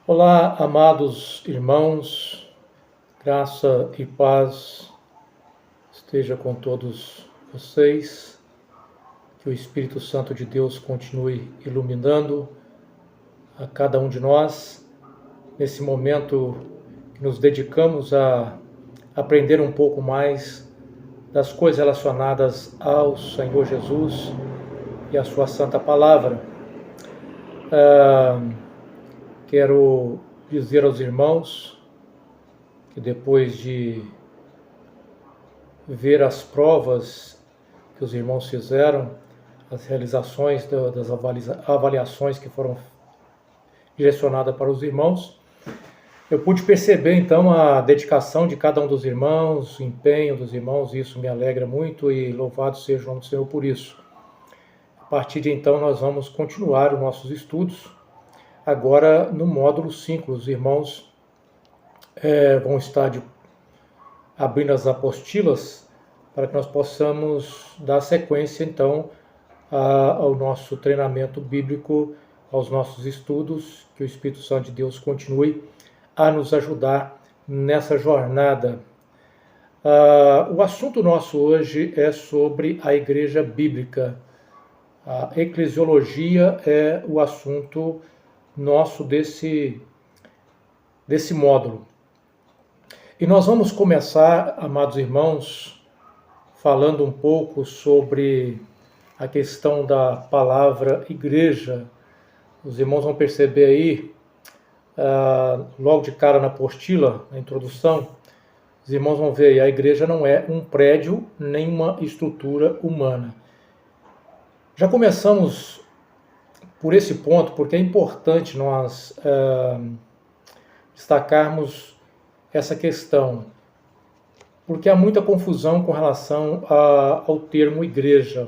Olá, amados irmãos, graça e paz esteja com todos vocês, que o Espírito Santo de Deus continue iluminando a cada um de nós, nesse momento que nos dedicamos a aprender um pouco mais das coisas relacionadas ao Senhor Jesus e à sua santa palavra. Quero dizer aos irmãos que depois de ver as provas que os irmãos fizeram, as realizações das avaliações que foram direcionadas para os irmãos, eu pude perceber então a dedicação de cada um dos irmãos, o empenho dos irmãos, e isso me alegra muito e louvado seja o nome do Senhor por isso. A partir de então nós vamos continuar os nossos estudos, agora no módulo 5, os irmãos vão estar abrindo as apostilas para que nós possamos dar sequência, então, ao nosso treinamento bíblico, aos nossos estudos, que o Espírito Santo de Deus continue a nos ajudar nessa jornada. O assunto nosso hoje é sobre a Igreja Bíblica. A eclesiologia é o assunto nosso desse módulo. E nós vamos começar, amados irmãos, falando um pouco sobre a questão da palavra igreja. Os irmãos vão perceber aí, logo de cara na apostila, na introdução, os irmãos vão ver aí, a igreja não é um prédio, nem uma estrutura humana. Já começamos por esse ponto, porque é importante nós destacarmos essa questão, porque há muita confusão com relação ao termo igreja.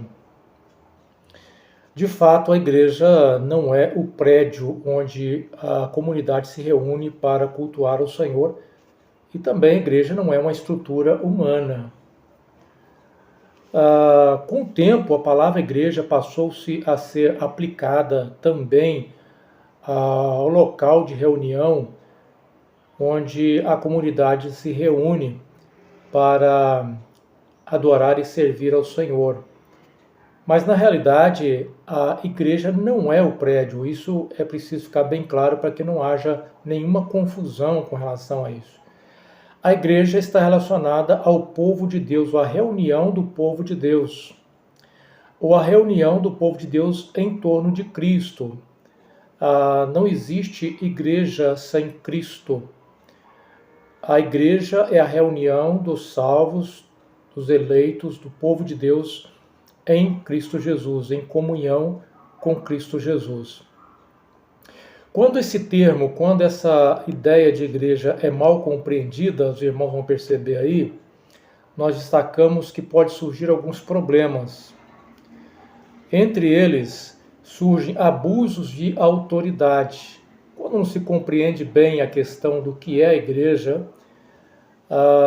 De fato, a igreja não é o prédio onde a comunidade se reúne para cultuar o Senhor, e também a igreja não é uma estrutura humana. Com o tempo, a palavra igreja passou-se a ser aplicada também ao local de reunião onde a comunidade se reúne para adorar e servir ao Senhor. Mas, na realidade, a igreja não é o prédio. Isso é preciso ficar bem claro para que não haja nenhuma confusão com relação a isso. A igreja está relacionada ao povo de Deus, ou à reunião do povo de Deus, ou a reunião do povo de Deus em torno de Cristo. Não existe igreja sem Cristo. A igreja é a reunião dos salvos, dos eleitos, do povo de Deus em Cristo Jesus, em comunhão com Cristo Jesus. Quando essa ideia de igreja é mal compreendida, os irmãos vão perceber aí, nós destacamos que pode surgir alguns problemas. Entre eles, surgem abusos de autoridade. Quando não se compreende bem a questão do que é a igreja,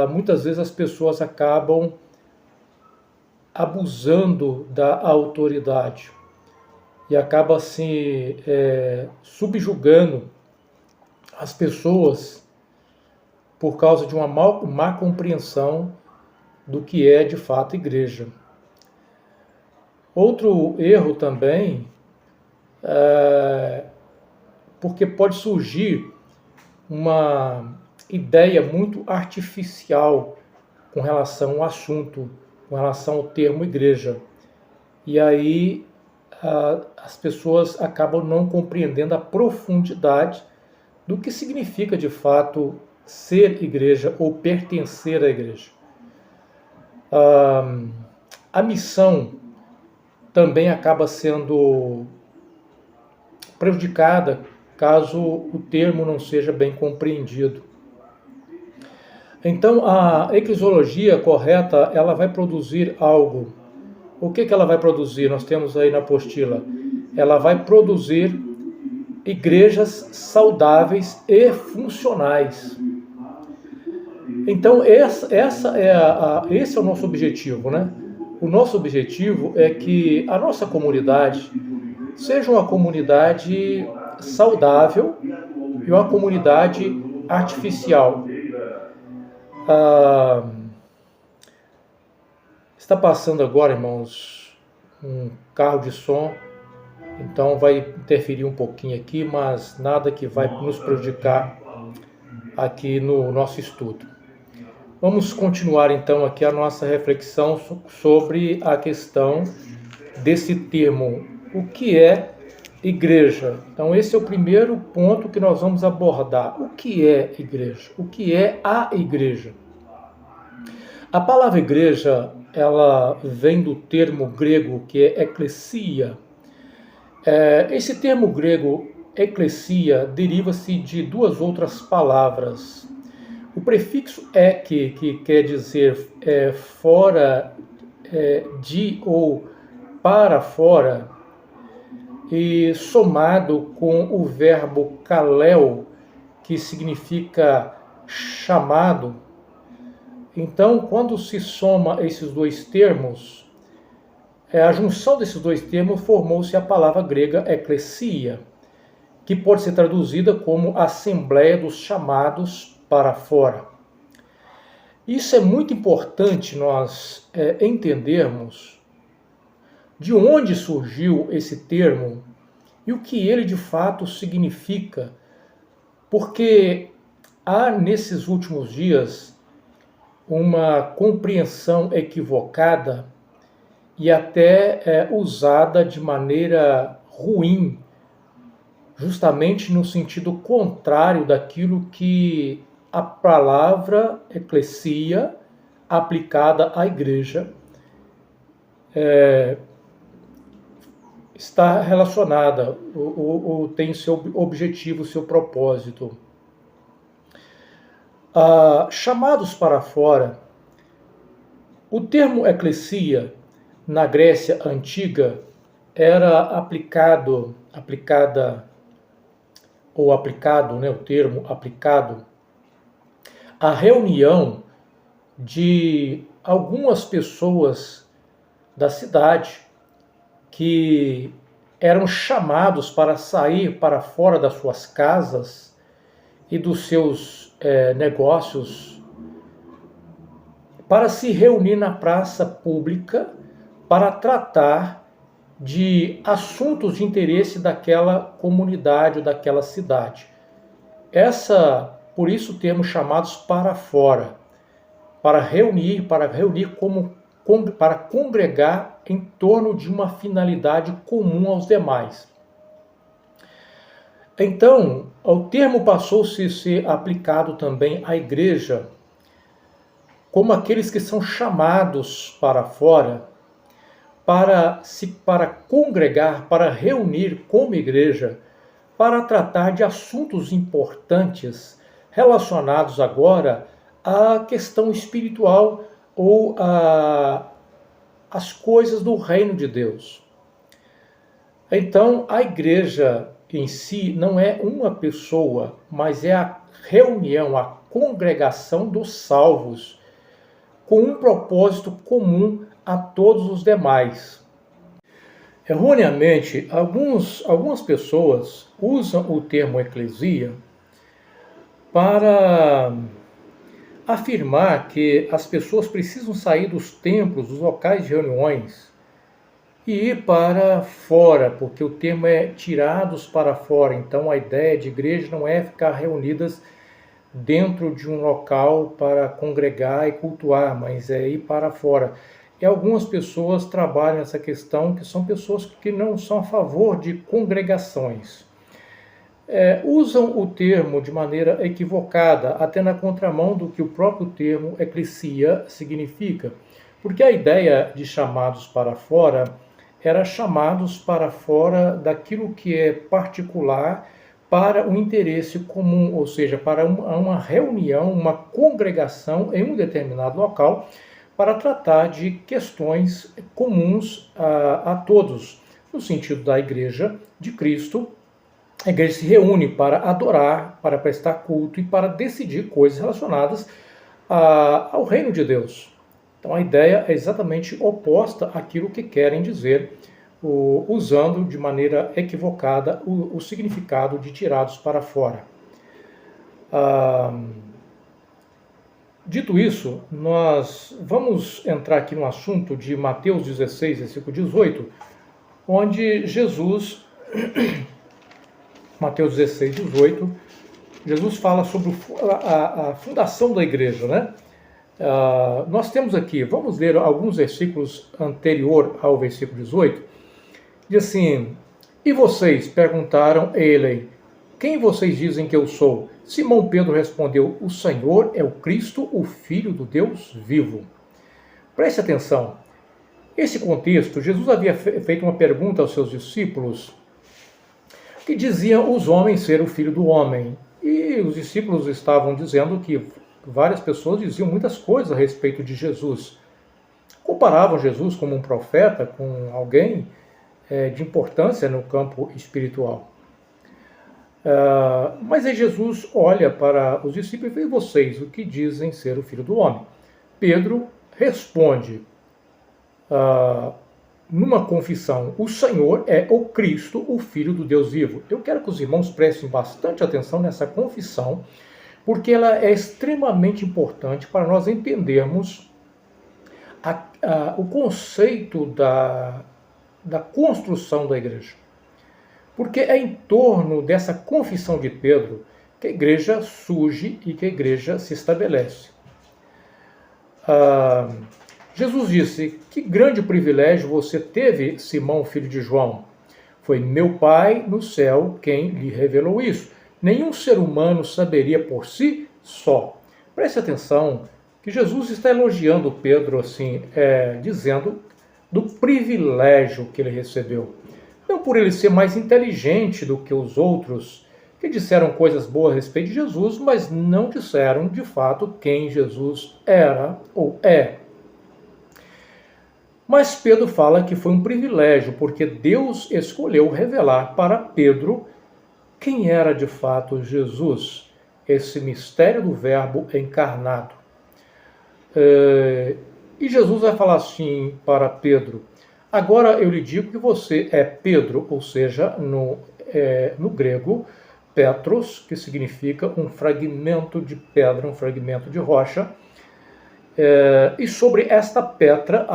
muitas vezes as pessoas acabam abusando da autoridade e acaba assim subjugando as pessoas por causa de uma má compreensão do que é de fato igreja. Outro erro também porque pode surgir uma ideia muito artificial com relação ao assunto, com relação ao termo igreja. E aí as pessoas acabam não compreendendo a profundidade do que significa de fato ser igreja ou pertencer à igreja. A missão também acaba sendo prejudicada caso o termo não seja bem compreendido. Então, a eclesiologia correta, ela vai produzir algo. O que ela vai produzir? Nós temos aí na apostila. Ela vai produzir igrejas saudáveis e funcionais. Então, esse é o nosso objetivo, né? O nosso objetivo é que a nossa comunidade seja uma comunidade saudável e uma comunidade artificial. Está passando agora, irmãos, um carro de som, então vai interferir um pouquinho aqui, mas nada que vai nos prejudicar aqui no nosso estudo. Vamos continuar então aqui a nossa reflexão sobre a questão desse termo, o que é igreja. Então esse é o primeiro ponto que nós vamos abordar. O que é igreja? O que é a igreja? A palavra igreja, ela vem do termo grego que é ekklesia. Esse termo grego ekklesia deriva-se de duas outras palavras. O prefixo ek, que quer dizer fora de ou para fora, e somado com o verbo kalel, que significa chamado. Então, quando se soma esses dois termos, a junção desses dois termos formou-se a palavra grega ekklesia, que pode ser traduzida como Assembleia dos Chamados para Fora. Isso é muito importante nós entendermos de onde surgiu esse termo e o que ele de fato significa, porque há nesses últimos dias uma compreensão equivocada e até usada de maneira ruim, justamente no sentido contrário daquilo que a palavra eclesia aplicada à igreja está relacionada, ou tem seu objetivo, seu propósito. Chamados para fora, o termo eclesia na Grécia Antiga era aplicado, o termo aplicado à reunião de algumas pessoas da cidade que eram chamados para sair para fora das suas casas e dos seus negócios para se reunir na praça pública para tratar de assuntos de interesse daquela comunidade ou daquela cidade. Por isso o termo chamados para fora, para congregar em torno de uma finalidade comum aos demais. Então, o termo passou-se a ser aplicado também à igreja, como aqueles que são chamados para fora, para congregar, para reunir como igreja, para tratar de assuntos importantes relacionados agora à questão espiritual ou às coisas do reino de Deus. Então, a igreja em si não é uma pessoa, mas é a reunião, a congregação dos salvos, com um propósito comum a todos os demais. Erroneamente, algumas pessoas usam o termo eclesia para afirmar que as pessoas precisam sair dos templos, dos locais de reuniões e ir para fora, porque o termo é tirados para fora. Então a ideia de igreja não é ficar reunidas dentro de um local para congregar e cultuar, mas é ir para fora. E algumas pessoas trabalham essa questão, que são pessoas que não são a favor de congregações. Usam o termo de maneira equivocada, até na contramão do que o próprio termo eclesia significa. Porque a ideia de chamados para fora era chamados para fora daquilo que é particular para um interesse comum, ou seja, para uma reunião, uma congregação em um determinado local, para tratar de questões comuns a todos, no sentido da igreja de Cristo. A igreja se reúne para adorar, para prestar culto e para decidir coisas relacionadas ao reino de Deus. Então a ideia é exatamente oposta àquilo que querem dizer, usando de maneira equivocada o significado de tirados para fora. Ah, Dito isso, nós vamos entrar aqui no assunto de Mateus 16, versículo 18, onde Jesus, Mateus 16, 18, Jesus fala sobre a fundação da igreja, né? Nós temos aqui, vamos ler alguns versículos anterior ao versículo 18, diz assim: e vocês perguntaram a ele, quem vocês dizem que eu sou? Simão Pedro respondeu, o Senhor é o Cristo, o Filho do Deus vivo. Preste atenção. Nesse contexto, Jesus havia feito uma pergunta aos seus discípulos, que diziam os homens ser o Filho do Homem. E os discípulos estavam dizendo que várias pessoas diziam muitas coisas a respeito de Jesus. Comparavam Jesus como um profeta, com alguém de importância no campo espiritual. Mas aí Jesus olha para os discípulos e diz, vocês, o que dizem ser o Filho do Homem? Pedro responde, numa confissão, o Senhor é o Cristo, o Filho do Deus vivo. Eu quero que os irmãos prestem bastante atenção nessa confissão, porque ela é extremamente importante para nós entendermos o conceito da construção da igreja. Porque é em torno dessa confissão de Pedro que a igreja surge e que a igreja se estabelece. Jesus disse, que grande privilégio você teve, Simão, filho de João. Foi meu Pai no céu quem lhe revelou isso. Nenhum ser humano saberia por si só. Preste atenção que Jesus está elogiando Pedro assim, dizendo do privilégio que ele recebeu. Não por ele ser mais inteligente do que os outros, que disseram coisas boas a respeito de Jesus, mas não disseram de fato quem Jesus era ou é. Mas Pedro fala que foi um privilégio, porque Deus escolheu revelar para Pedro quem era de fato Jesus, esse mistério do Verbo encarnado. E Jesus vai falar assim para Pedro, agora eu lhe digo que você é Pedro, ou seja, no grego, Petros, que significa um fragmento de pedra, um fragmento de rocha. E sobre esta pedra,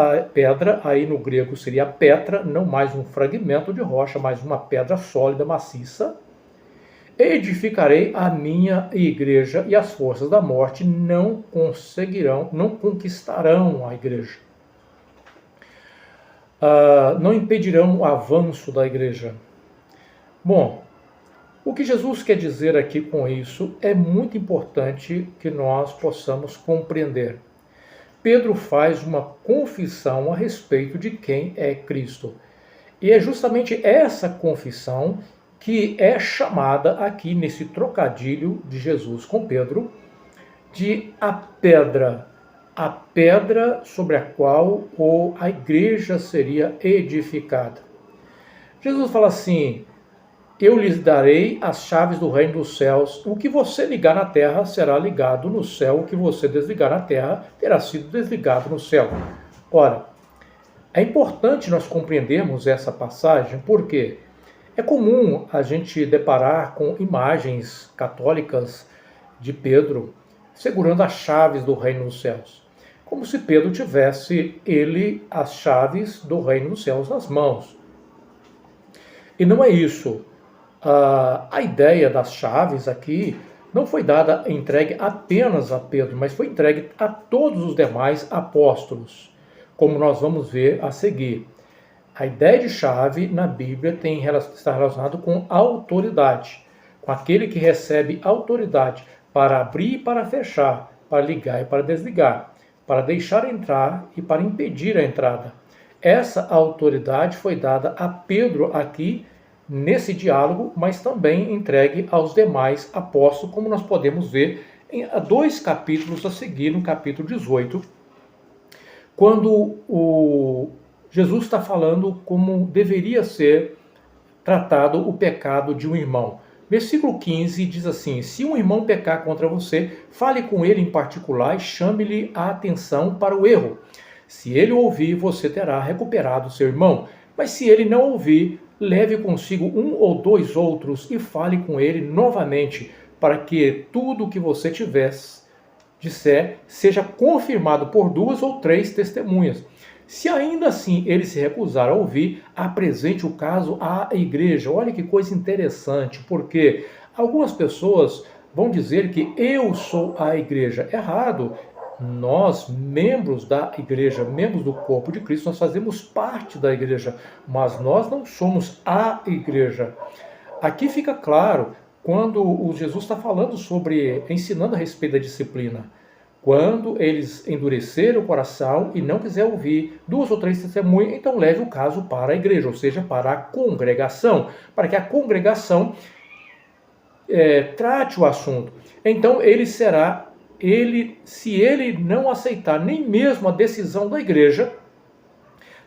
aí no grego seria Petra, não mais um fragmento de rocha, mas uma pedra sólida, maciça. Edificarei a minha igreja e as forças da morte não conquistarão a igreja. Não impedirão o avanço da igreja. Bom, o que Jesus quer dizer aqui com isso é muito importante que nós possamos compreender. Pedro faz uma confissão a respeito de quem é Cristo. E é justamente essa confissão que é chamada aqui nesse trocadilho de Jesus com Pedro de a pedra sobre a qual a igreja seria edificada. Jesus fala assim, eu lhes darei as chaves do reino dos céus, o que você ligar na terra será ligado no céu, o que você desligar na terra terá sido desligado no céu. Ora, é importante nós compreendermos essa passagem, porque é comum a gente deparar com imagens católicas de Pedro segurando as chaves do reino dos céus, como se Pedro tivesse as chaves do reino dos céus nas mãos. E não é isso. A ideia das chaves aqui não foi entregue apenas a Pedro, mas foi entregue a todos os demais apóstolos, como nós vamos ver a seguir. A ideia de chave na Bíblia está relacionada com autoridade, com aquele que recebe autoridade para abrir e para fechar, para ligar e para desligar, para deixar entrar e para impedir a entrada. Essa autoridade foi dada a Pedro aqui nesse diálogo, mas também entregue aos demais apóstolos, como nós podemos ver em 2 capítulos a seguir, no capítulo 18, quando Jesus está falando como deveria ser tratado o pecado de um irmão. Versículo 15 diz assim, se um irmão pecar contra você, fale com ele em particular e chame-lhe a atenção para o erro. Se ele ouvir, você terá recuperado seu irmão. Mas se ele não ouvir, leve consigo 1 ou 2 outros e fale com ele novamente, para que tudo o que você disser seja confirmado por 2 ou 3 testemunhas. Se ainda assim ele se recusar a ouvir, apresente o caso à igreja. Olha que coisa interessante, porque algumas pessoas vão dizer que eu sou a igreja. Errado. Nós, membros da igreja, membros do corpo de Cristo, nós fazemos parte da igreja, mas nós não somos a igreja. Aqui fica claro quando o Jesus está falando sobre, ensinando a respeito da disciplina. Quando eles endureceram o coração e não quiser ouvir 2 ou 3 testemunhas, então leve o caso para a igreja, ou seja, para a congregação, para que a congregação trate o assunto. Então se ele não aceitar nem mesmo a decisão da igreja,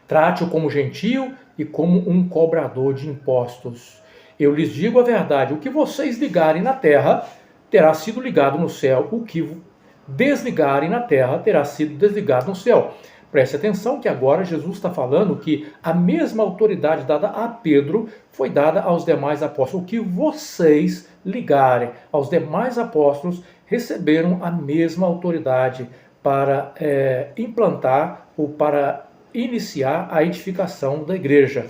trate-o como gentio e como um cobrador de impostos. Eu lhes digo a verdade, o que vocês ligarem na terra terá sido ligado no céu, o que desligarem na terra terá sido desligado no céu. Preste atenção que agora Jesus está falando que a mesma autoridade dada a Pedro foi dada aos demais apóstolos. O que vocês ligarem aos demais apóstolos receberam a mesma autoridade para implantar ou para iniciar a edificação da igreja.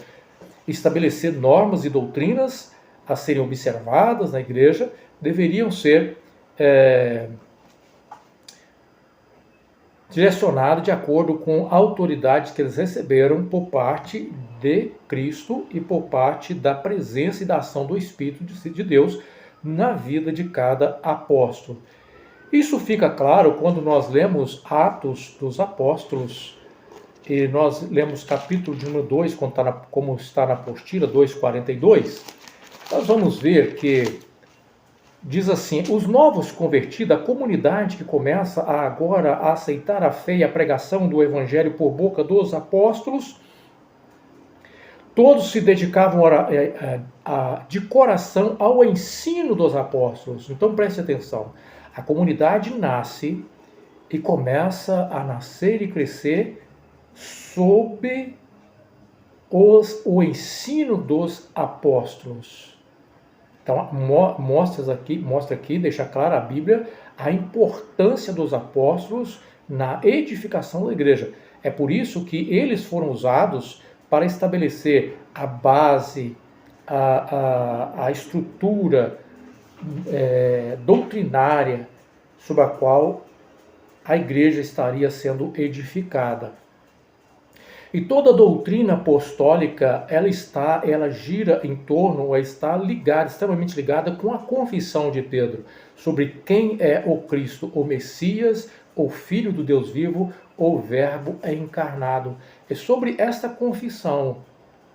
Estabelecer normas e doutrinas a serem observadas na igreja deveriam ser direcionado de acordo com a autoridade que eles receberam por parte de Cristo e por parte da presença e da ação do Espírito de Deus na vida de cada apóstolo. Isso fica claro quando nós lemos Atos dos Apóstolos, e nós lemos capítulo de número 2, como está na apostila, 2:42. Nós vamos ver que diz assim: os novos convertidos, a comunidade que começa agora a aceitar a fé e a pregação do evangelho por boca dos apóstolos, todos se dedicavam de coração ao ensino dos apóstolos. Então preste atenção, a comunidade nasce e começa a nascer e crescer sob o ensino dos apóstolos. Então, mostra aqui, deixa clara a Bíblia, a importância dos apóstolos na edificação da igreja. É por isso que eles foram usados para estabelecer a base, a estrutura doutrinária sobre a qual a igreja estaria sendo edificada. E toda a doutrina apostólica, ela gira em torno, ou está ligada, extremamente ligada com a confissão de Pedro sobre quem é o Cristo, o Messias, o Filho do Deus vivo, o Verbo encarnado. É sobre esta confissão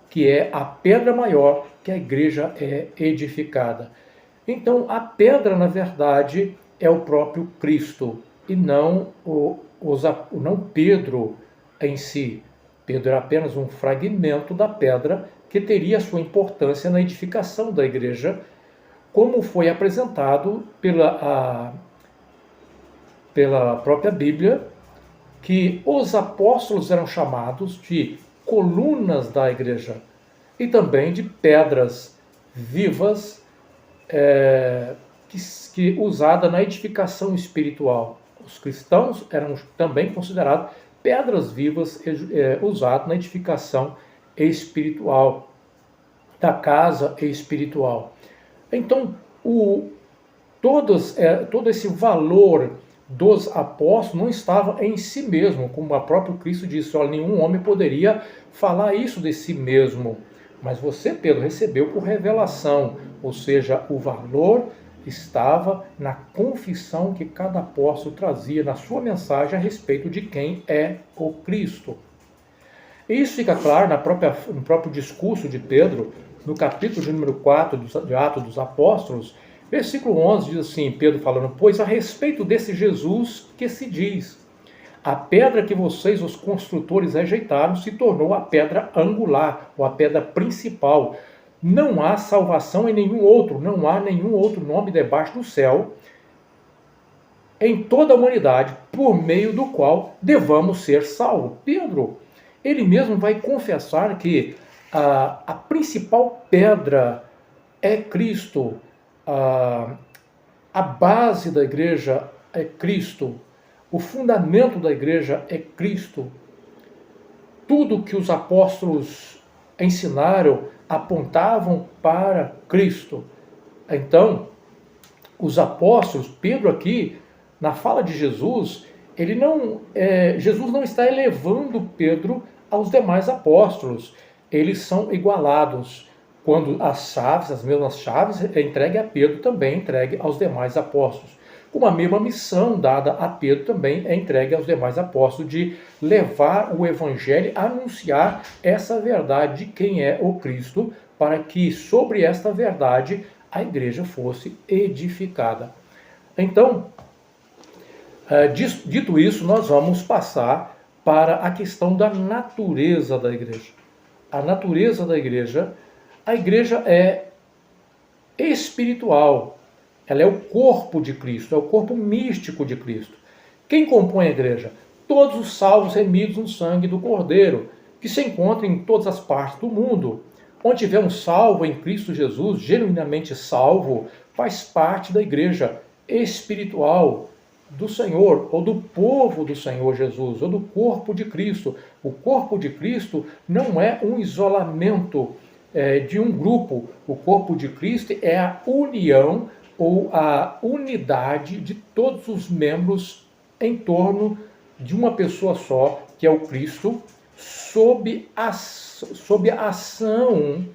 que é a pedra maior que a igreja é edificada. Então, a pedra, na verdade, é o próprio Cristo e não Pedro em si. Pedro era apenas um fragmento da pedra que teria sua importância na edificação da igreja, como foi apresentado pela própria Bíblia, que os apóstolos eram chamados de colunas da igreja e também de pedras vivas que usada na edificação espiritual. Os cristãos eram também considerados pedras vivas usadas na edificação espiritual, da casa espiritual. Então, todo esse valor dos apóstolos não estava em si mesmo, como o próprio Cristo disse: olha, nenhum homem poderia falar isso de si mesmo, mas você, Pedro, recebeu por revelação, ou seja, o valor estava na confissão que cada apóstolo trazia na sua mensagem a respeito de quem é o Cristo. Isso fica claro no próprio discurso de Pedro, no capítulo de número 4 de Atos dos Apóstolos, versículo 11, diz assim, Pedro falando: pois a respeito desse Jesus que se diz, a pedra que vocês, os construtores, rejeitaram, se tornou a pedra angular, ou a pedra principal. Não há salvação em nenhum outro, não há nenhum outro nome debaixo do céu, em toda a humanidade, por meio do qual devamos ser salvos. Pedro, ele mesmo vai confessar que a principal pedra é Cristo. A base da igreja é Cristo. O fundamento da igreja é Cristo. Tudo que os apóstolos ensinaram apontavam para Cristo. Então, os apóstolos, Pedro aqui, na fala de Jesus, Jesus não está elevando Pedro aos demais apóstolos. Eles são igualados. Quando as mesmas chaves, é entregue a Pedro, também é entregue aos demais apóstolos. Como a mesma missão dada a Pedro também é entregue aos demais apóstolos de levar o evangelho, anunciar essa verdade de quem é o Cristo, para que sobre esta verdade a igreja fosse edificada. Então, dito isso, nós vamos passar para a questão da natureza da igreja. A natureza da igreja, a igreja é espiritual, ela é o corpo de Cristo, é o corpo místico de Cristo. Quem compõe a igreja? Todos os salvos remidos no sangue do Cordeiro, que se encontram em todas as partes do mundo. Onde tiver um salvo em Cristo Jesus, genuinamente salvo, faz parte da igreja espiritual do Senhor, ou do povo do Senhor Jesus, ou do corpo de Cristo. O corpo de Cristo não é um isolamento de um grupo. O corpo de Cristo é a união ou a unidade de todos os membros em torno de uma pessoa só, que é o Cristo, sob a ação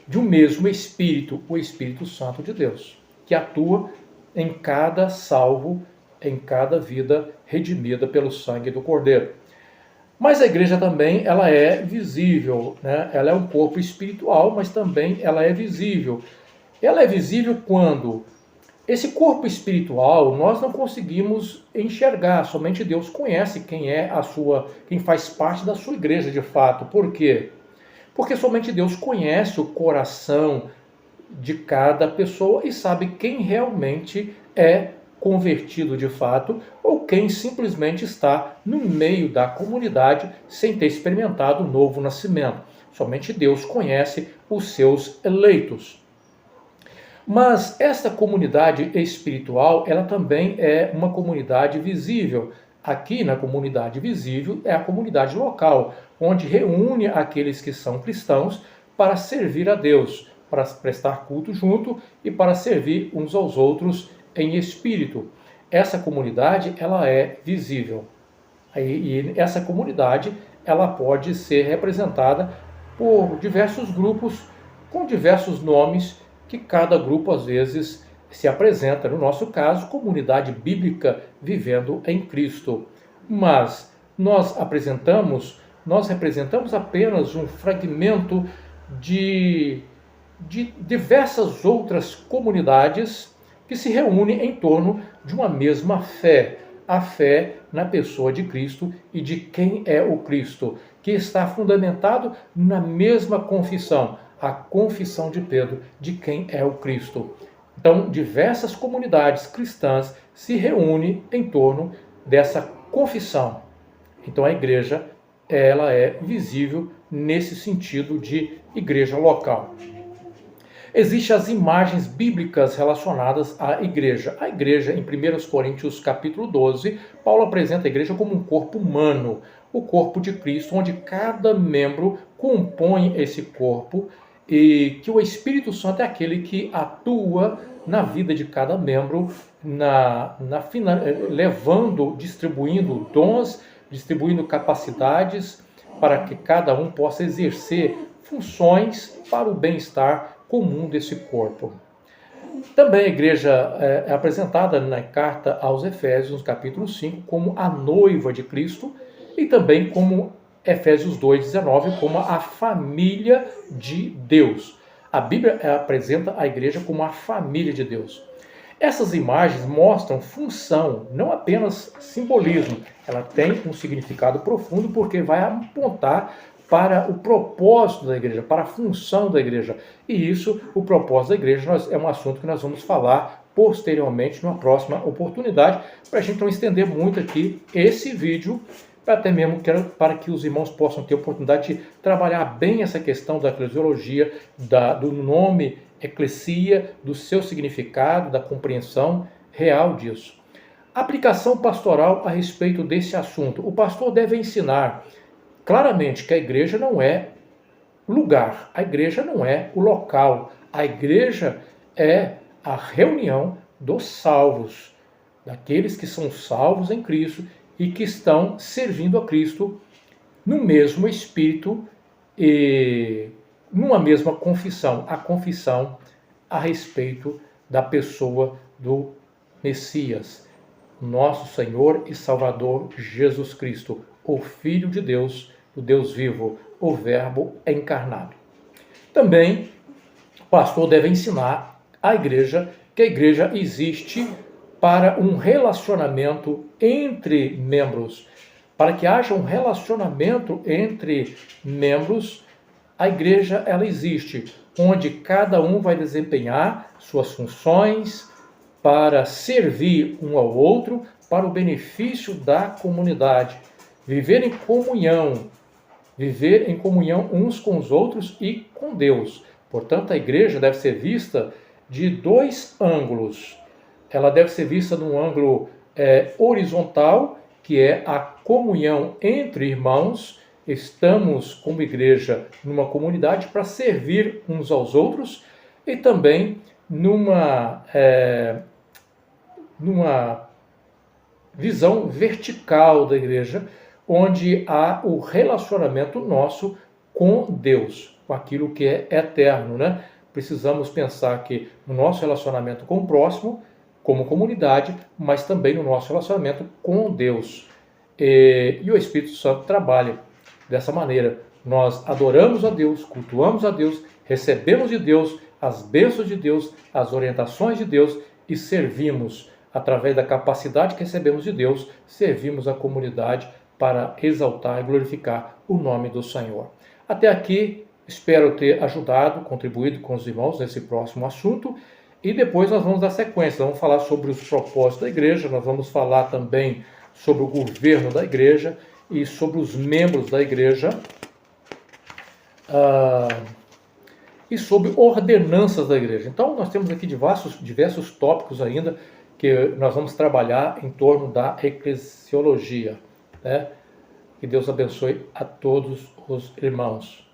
de um mesmo Espírito, o Espírito Santo de Deus, que atua em cada salvo, em cada vida redimida pelo sangue do Cordeiro. Mas a igreja também, ela é visível, né? Ela é um corpo espiritual, mas também ela é visível. Ela é visível quando esse corpo espiritual nós não conseguimos enxergar, somente Deus conhece quem faz parte da sua igreja de fato. Por quê? Porque somente Deus conhece o coração de cada pessoa e sabe quem realmente é convertido de fato ou quem simplesmente está no meio da comunidade sem ter experimentado o novo nascimento. Somente Deus conhece os seus eleitos. Mas esta comunidade espiritual, ela também é uma comunidade visível. Aqui na comunidade visível é a comunidade local, onde reúne aqueles que são cristãos para servir a Deus, para prestar culto junto e para servir uns aos outros em espírito. Essa comunidade, ela é visível. E essa comunidade, ela pode ser representada por diversos grupos com diversos nomes que cada grupo às vezes se apresenta. No nosso caso, comunidade bíblica vivendo em Cristo. Mas nós representamos apenas um fragmento de diversas outras comunidades que se reúnem em torno de uma mesma fé, a fé na pessoa de Cristo e de quem é o Cristo, que está fundamentado na mesma confissão, a confissão de Pedro de quem é o Cristo. Então, diversas comunidades cristãs se reúnem em torno dessa confissão. Então, a igreja, ela é visível nesse sentido de igreja local. Existem as imagens bíblicas relacionadas à igreja. A igreja, em 1 Coríntios capítulo 12, Paulo apresenta a igreja como um corpo humano, o corpo de Cristo, onde cada membro compõe esse corpo e que o Espírito Santo é aquele que atua na vida de cada membro, distribuindo dons, distribuindo capacidades para que cada um possa exercer funções para o bem-estar comum desse corpo. Também a igreja é apresentada na carta aos Efésios, capítulo 5, como a noiva de Cristo e também como Efésios 2,19, como a família de Deus. A Bíblia apresenta a igreja como a família de Deus. Essas imagens mostram função, não apenas simbolismo. Ela tem um significado profundo porque vai apontar para o propósito da igreja, para a função da igreja. E isso, o propósito da igreja, é um assunto que nós vamos falar posteriormente, numa próxima oportunidade, para a gente não estender muito aqui esse vídeo, até mesmo para que os irmãos possam ter a oportunidade de trabalhar bem essa questão da eclesiologia, do nome eclesia, do seu significado, da compreensão real disso. Aplicação pastoral a respeito desse assunto. O pastor deve ensinar claramente que a igreja não é lugar, a igreja não é o local, a igreja é a reunião dos salvos, daqueles que são salvos em Cristo e que estão servindo a Cristo no mesmo espírito e numa mesma confissão, a confissão a respeito da pessoa do Messias, nosso Senhor e Salvador Jesus Cristo, o Filho de Deus, o Deus vivo, o Verbo encarnado. Também o pastor deve ensinar à igreja que a igreja existe para um relacionamento entre membros. Para que haja um relacionamento entre membros, a igreja ela existe, onde cada um vai desempenhar suas funções para servir um ao outro para o benefício da comunidade. Viver em comunhão uns com os outros e com Deus. Portanto, a igreja deve ser vista de dois ângulos. Ela deve ser vista num ângulo horizontal, que é a comunhão entre irmãos. Estamos, como igreja, numa comunidade para servir uns aos outros, e também numa visão vertical da igreja, onde há o relacionamento nosso com Deus, com aquilo que é eterno, né? Precisamos pensar que no nosso relacionamento com o próximo, como comunidade, mas também no nosso relacionamento com Deus. E o Espírito Santo trabalha dessa maneira. Nós adoramos a Deus, cultuamos a Deus, recebemos de Deus as bênçãos de Deus, as orientações de Deus e servimos, através da capacidade que recebemos de Deus, servimos a comunidade para exaltar e glorificar o nome do Senhor. Até aqui, espero ter ajudado, contribuído com os irmãos nesse próximo assunto. E depois nós vamos dar sequência, vamos falar sobre os propósitos da igreja, nós vamos falar também sobre o governo da igreja e sobre os membros da igreja e sobre ordenanças da igreja. Então nós temos aqui diversos tópicos ainda que nós vamos trabalhar em torno da eclesiologia, né? Que Deus abençoe a todos os irmãos.